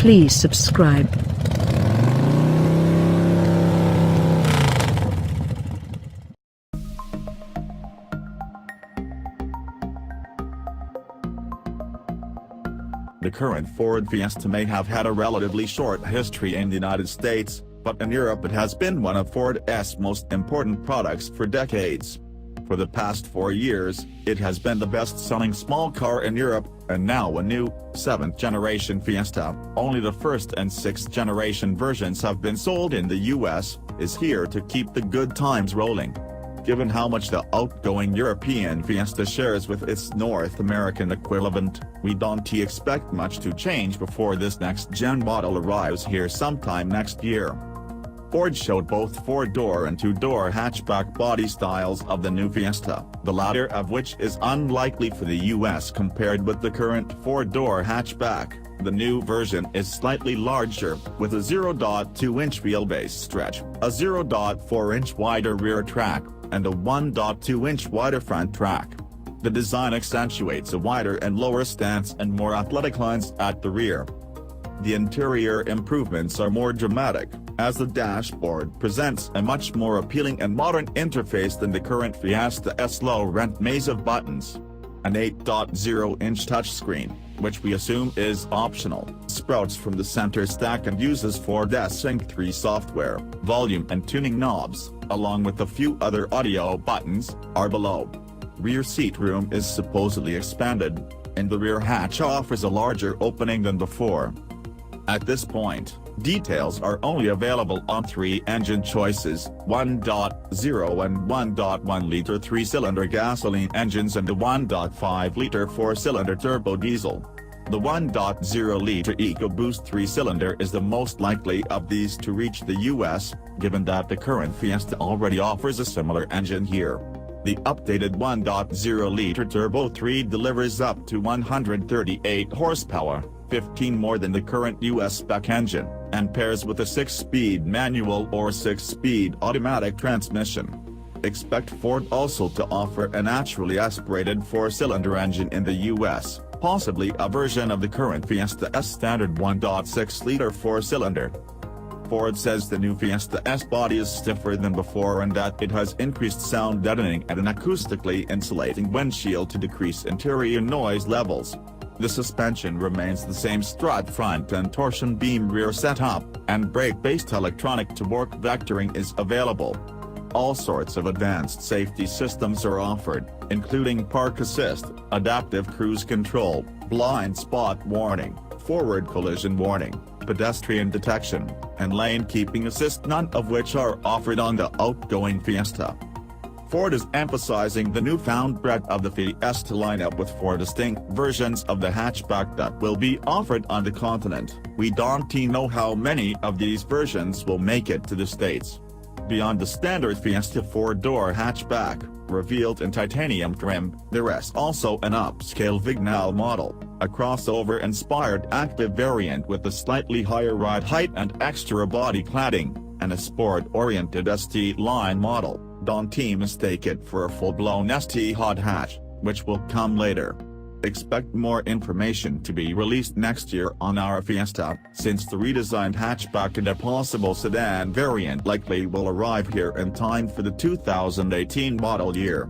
Please subscribe. The current Ford Fiesta may have had a relatively short history in the United States, but in Europe it has been one of Ford's most important products for decades. For the past 4 years, it has been the best-selling small car in Europe, and now a new, 7th-generation Fiesta, only the 1st and 6th-generation versions have been sold in the US, is here to keep the good times rolling. Given how much the outgoing European Fiesta shares with its North American equivalent, we don't expect much to change before this next-gen model arrives here sometime next year. Ford showed both 4-door and 2-door hatchback body styles of the new Fiesta, the latter of which is unlikely for the US compared with the current 4-door hatchback. The new version is slightly larger, with a 0.2-inch wheelbase stretch, a 0.4-inch wider rear track, and a 1.2-inch wider front track. The design accentuates a wider and lower stance and more athletic lines at the rear. The interior improvements are more dramatic, as the dashboard presents a much more appealing and modern interface than the current Fiesta's low-rent maze of buttons. An 8.0-inch touchscreen, which we assume is optional, sprouts from the center stack and uses Ford's Sync 3 software. Volume and tuning knobs, along with a few other audio buttons, are below. Rear seat room is supposedly expanded, and the rear hatch offers a larger opening than before. At this point, details are only available on 3 engine choices, 1.0 and 1.1-liter 3-cylinder gasoline engines and the 1.5-liter 4-cylinder turbo diesel. The 1.0-liter EcoBoost 3-cylinder is the most likely of these to reach the US, given that the current Fiesta already offers a similar engine here. The updated 1.0-liter Turbo 3 delivers up to 138 horsepower, 15 more than the current US spec engine, and pairs with a 6-speed manual or 6-speed automatic transmission. Expect Ford also to offer a naturally aspirated 4-cylinder engine in the US, possibly a version of the current Fiesta's standard 1.6-liter 4-cylinder. Ford says the new Fiesta's body is stiffer than before and that it has increased sound deadening and an acoustically insulating windshield to decrease interior noise levels. The suspension remains the same strut front and torsion beam rear setup, and brake-based electronic torque vectoring is available. All sorts of advanced safety systems are offered, including park assist, adaptive cruise control, blind spot warning, forward collision warning, pedestrian detection, and lane keeping assist, none of which are offered on the outgoing Fiesta. Ford is emphasizing the newfound breadth of the Fiesta lineup with 4 distinct versions of the hatchback that will be offered on the continent. We don't know how many of these versions will make it to the States. Beyond the standard Fiesta 4-door hatchback, revealed in titanium trim, there is also an upscale Vignale model, a crossover-inspired active variant with a slightly higher ride height and extra body cladding, and a sport-oriented ST line model. Don't mistake it for a full-blown ST hot hatch, which will come later. Expect more information to be released next year on our Fiesta, since the redesigned hatchback and a possible sedan variant likely will arrive here in time for the 2018 model year.